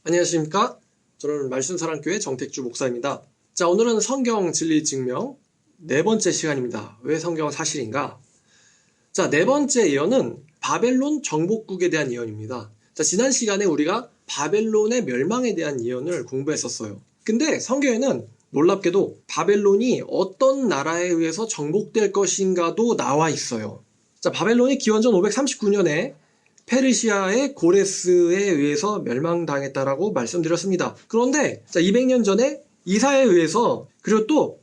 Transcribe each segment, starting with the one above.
안녕하십니까? 저는 말씀사랑교회 정택주 목사입니다. 자, 오늘은 성경 진리 증명 네 번째 시간입니다. 왜 성경은 사실인가? 자, 네 번째 예언은 바벨론 정복국에 대한 예언입니다. 자, 지난 시간에 우리가 바벨론의 멸망에 대한 예언을 공부했었어요. 근데 성경에는 놀랍게도 바벨론이 어떤 나라에 의해서 정복될 것인가도 나와 있어요. 자, 바벨론이 기원전 539년에 페르시아의 고레스에 의해서 멸망당했다라고 말씀드렸습니다. 그런데 200년 전에 이사야에 의해서, 그리고 또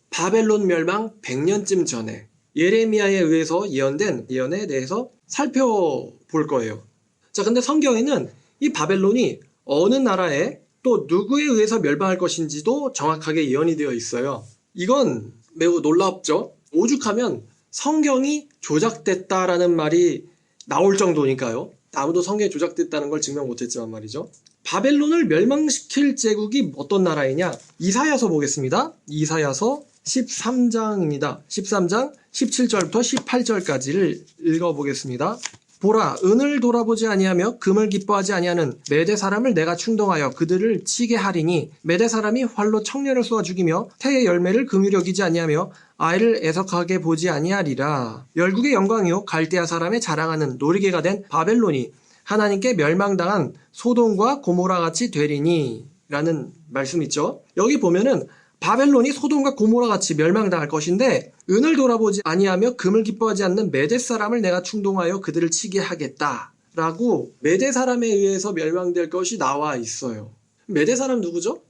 바벨론 멸망 100년쯤 전에 예레미야에 의해서 예언된 예언에 대해서 살펴볼 거예요. 자, 근데 성경에는 이 바벨론이 어느 나라에 또 누구에 의해서 멸망할 것인지도 정확하게 예언이 되어 있어요. 이건 매우 놀랍죠? 오죽하면 성경이 조작됐다라는 말이 나올 정도니까요. 아무도 성경이 조작됐다는 걸 증명 못했지만 말이죠. 바벨론을 멸망시킬 제국이 어떤 나라이냐? 이사야서 보겠습니다. 이사야서 13장입니다. 13장 17절부터 18절까지를 읽어보겠습니다. 보라, 은을 돌아보지 아니하며 금을 기뻐하지 아니하는 메대 사람을 내가 충동하여 그들을 치게 하리니, 메대 사람이 활로 청년을 쏘아 죽이며 태의 열매를 긍휼히 여기지 아니하며 아이를 애석하게 보지 아니하리라. 열국의 영광이요 갈대아 사람의 자랑하는 놀이개가 된 바벨론이 하나님께 멸망당한 소돔과 고모라 같이 되리니 라는 말씀 있죠. 여기 보면은 바벨론이 소돔과 고모라 같이 멸망당할 것인데, 은을 돌아보지 아니하며 금을 기뻐하지 않는 메대 사람을 내가 충동하여 그들을 치게 하겠다 라고 메대 사람에 의해서 멸망될 것이 나와 있어요. 메대 사람 누구죠?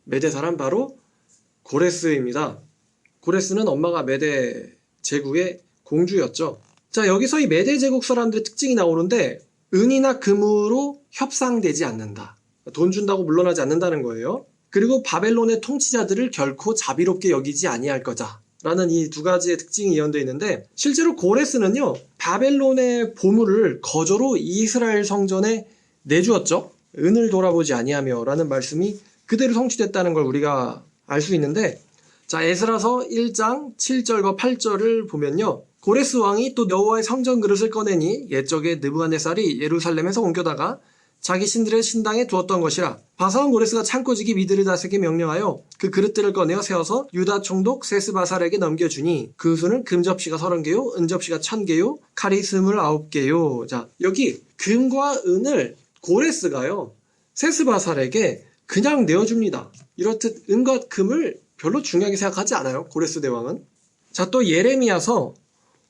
메대 사람 바로 고레스입니다. 고레스는 엄마가 메대 제국의 공주였죠. 자, 여기서 이 메대 제국 사람들의 특징이 나오는데, 은이나 금으로 협상되지 않는다. 돈 준다고 물러나지 않는다는 거예요. 그리고 바벨론의 통치자들을 결코 자비롭게 여기지 아니할 거다 라는 이 두 가지의 특징이 예언되어 있는데, 실제로 고레스는요 바벨론의 보물을 거저로 이스라엘 성전에 내주었죠. 은을 돌아보지 아니하며 라는 말씀이 그대로 성취됐다는 걸 우리가 알 수 있는데, 자, 에스라서 1장 7절과 8절을 보면요, 고레스 왕이 또 여호와의 성전 그릇을 꺼내니 옛적에 느부갓네살이 예루살렘에서 옮겨다가 자기 신들의 신당에 두었던 것이라. 바사왕 고레스가 창고지기 미드르닷에게 명령하여 그 그릇들을 꺼내어 세워서 유다 총독 세스바살에게 넘겨주니, 그 수는 금접시가 30개요 은접시가 1000개요 칼이 29개요. 자, 여기 금과 은을 고레스가요 세스바살에게 그냥 내어줍니다. 이렇듯 은과 금을 별로 중요하게 생각하지 않아요, 고레스 대왕은. 자, 또 예레미야서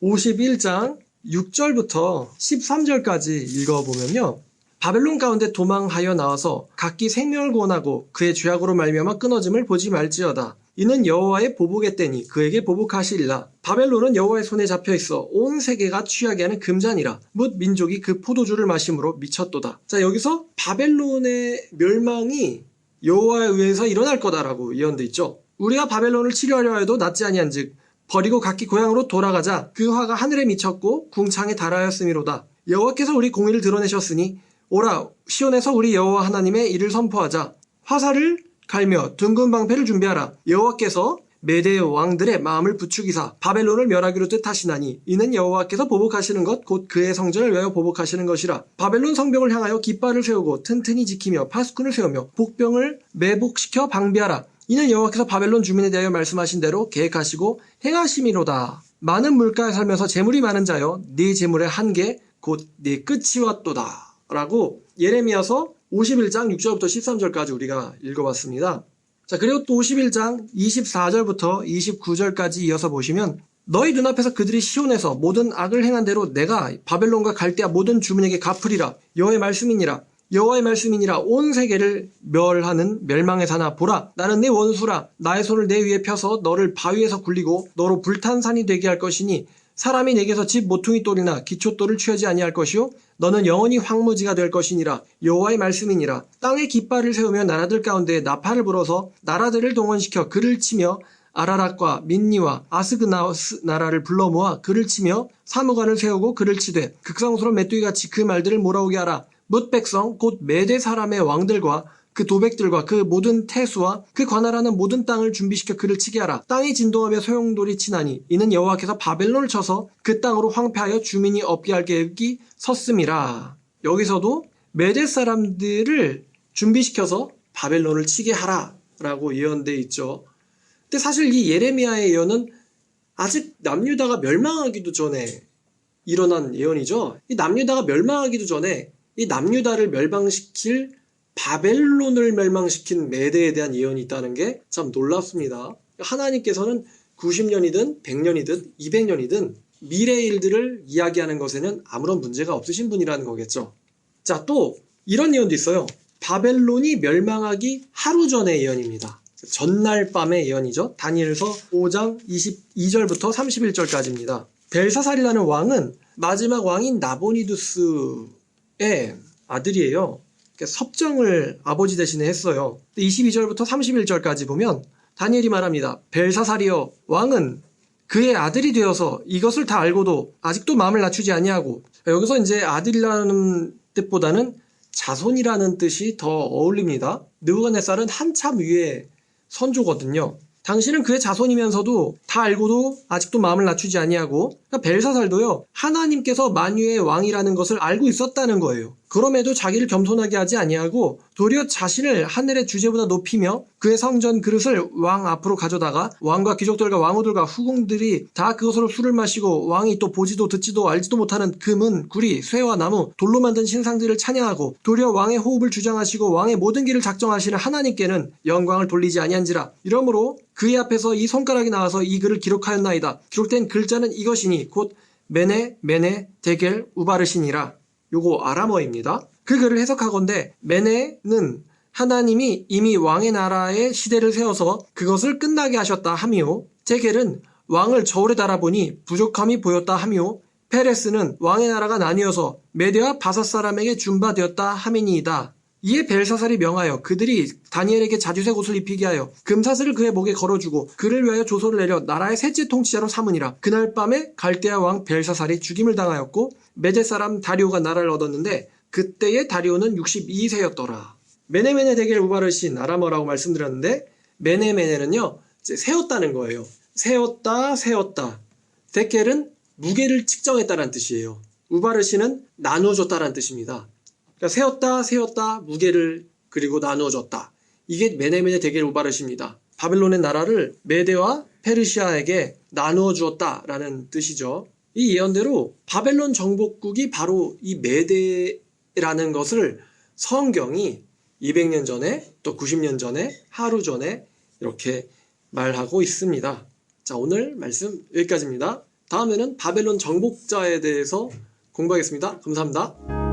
51장 6절부터 13절까지 읽어보면요, 바벨론 가운데 도망하여 나와서 각기 생명을 구원하고 그의 죄악으로 말미암아 끊어짐을 보지 말지어다. 이는 여호와의 보복의 때니 그에게 보복하시리라. 바벨론은 여호와의 손에 잡혀있어 온 세계가 취하게 하는 금잔이라. 뭇 민족이 그 포도주를 마심으로 미쳤도다. 자, 여기서 바벨론의 멸망이 여호와에 의해서 일어날 거다라고 예언돼 있죠. 우리가 바벨론을 치료하려 해도 낫지 아니한즉 버리고 각기 고향으로 돌아가자. 그 화가 하늘에 미쳤고 궁창에 달하였음이로다. 여호와께서 우리 공의를 드러내셨으니 오라, 시온에서 우리 여호와 하나님의 일을 선포하자. 화살을 갈며 둥근 방패를 준비하라. 여호와께서 메대 왕들의 마음을 부추기사 바벨론을 멸하기로 뜻하시나니, 이는 여호와께서 보복하시는 것 곧 그의 성전을 위하여 보복하시는 것이라. 바벨론 성벽을 향하여 깃발을 세우고 튼튼히 지키며 파수꾼을 세우며 복병을 매복시켜 방비하라. 이는 여호와께서 바벨론 주민에 대하여 말씀하신 대로 계획하시고 행하심이로다. 많은 물가에 살면서 재물이 많은 자여, 네 재물의 한계 곧 네 끝이 왔도다 라고 예레미야서 51장 6절부터 13절까지 우리가 읽어봤습니다. 자, 그리고 또 51장 24절부터 29절까지 이어서 보시면, 너희 눈앞에서 그들이 시온에서 모든 악을 행한 대로 내가 바벨론과 갈대아 모든 주민에게 갚으리라. 여호와의 말씀이니라. 여호와의 말씀이니라. 온 세계를 멸하는 멸망의 사나 보라, 나는 내 원수라. 나의 손을 내 위에 펴서 너를 바위에서 굴리고 너로 불탄 산이 되게 할 것이니, 사람이 내게서 집 모퉁이 돌이나 기초돌을 취하지 아니할 것이요 너는 영원히 황무지가 될 것이니라. 여호와의 말씀이니라. 땅에 깃발을 세우며 나라들 가운데 나팔을 불어서 나라들을 동원시켜 그를 치며 아라락과 민니와 아스그나스 나라를 불러 모아 그를 치며 사무관을 세우고 그를 치되 극성스러운 메뚜기같이 그 말들을 몰아오게 하라. 뭇 백성 곧 메대 사람의 왕들과 그 도백들과 그 모든 태수와 그 관할하는 모든 땅을 준비시켜 그를 치게 하라. 땅이 진동하며 소용돌이 치나니 이는 여호와께서 바벨론을 쳐서 그 땅으로 황폐하여 주민이 없게 할 계획이 섰음이라. 여기서도 메대 사람들을 준비시켜서 바벨론을 치게 하라라고 예언되어 있죠. 근데 사실 이 예레미야의 예언은 아직 남유다가 멸망하기도 전에 일어난 예언이죠. 이 남유다가 멸망하기도 전에 이 남유다를 멸망시킬 바벨론을 멸망시킨 메대에 대한 예언이 있다는 게 참 놀랍습니다. 하나님께서는 90년이든 100년이든 200년이든 미래의 일들을 이야기하는 것에는 아무런 문제가 없으신 분이라는 거겠죠. 자, 또 이런 예언도 있어요. 바벨론이 멸망하기 하루 전의 예언입니다. 전날 밤의 예언이죠. 다니엘서 5장 22절부터 31절까지입니다. 벨사살이라는 왕은 마지막 왕인 나보니두스의 아들이에요. 섭정을 아버지 대신에 했어요. 22절부터 31절까지 보면 다니엘이 말합니다. 벨사살이여, 왕은 그의 아들이 되어서 이것을 다 알고도 아직도 마음을 낮추지 아니하고, 여기서 이제 아들이라는 뜻보다는 자손이라는 뜻이 더 어울립니다. 느부갓네살은 한참 위에 선조거든요. 당신은 그의 자손이면서도 다 알고도 아직도 마음을 낮추지 아니하고, 벨사살도요, 하나님께서 만유의 왕이라는 것을 알고 있었다는 거예요. 그럼에도 자기를 겸손하게 하지 아니하고 도리어 자신을 하늘의 주제보다 높이며 그의 성전 그릇을 왕 앞으로 가져다가 왕과 귀족들과 왕후들과 후궁들이 다 그것으로 술을 마시고 왕이 또 보지도 듣지도 알지도 못하는 금은 구리, 쇠와 나무, 돌로 만든 신상들을 찬양하고 도리어 왕의 호흡을 주장하시고 왕의 모든 길을 작정하시는 하나님께는 영광을 돌리지 아니한지라. 이러므로 그의 앞에서 이 손가락이 나와서 이 글을 기록하였나이다. 기록된 글자는 이것이니 곧 메네 메네 데겔 우바르시니라. 요거 아람어입니다. 그 글을 해석하건대 메네는 하나님이 이미 왕의 나라의 시대를 세워서 그것을 끝나게 하셨다 함이요. 데겔은 왕을 저울에 달아보니 부족함이 보였다 함이요. 페레스는 왕의 나라가 나뉘어서 메대와 바사 사람에게 준바되었다 함이니이다. 이에 벨사살이 명하여 그들이 다니엘에게 자주색 옷을 입히게 하여 금사슬을 그의 목에 걸어주고 그를 위하여 조서를 내려 나라의 셋째 통치자로 삼으니라. 그날 밤에 갈대아 왕 벨사살이 죽임을 당하였고 메대 사람 다리오가 나라를 얻었는데 그때의 다리오는 62세였더라. 메네메네 데겔 우바르신 아람어라고 말씀드렸는데 메네메네는요 세웠다는 거예요. 세웠다. 데겔은 무게를 측정했다는 뜻이에요. 우바르신은 나누어줬다는 뜻입니다. 그러니까 세웠다, 무게를 그리고 나누어줬다. 이게 메네메네 데겔 우바르시입니다. 바벨론의 나라를 메대와 페르시아에게 나누어 주었다라는 뜻이죠. 이 예언대로 바벨론 정복국이 바로 이 메대라는 것을 성경이 200년 전에 또 90년 전에 하루 전에 이렇게 말하고 있습니다. 자, 오늘 말씀 여기까지입니다. 다음에는 바벨론 정복자에 대해서 공부하겠습니다. 감사합니다.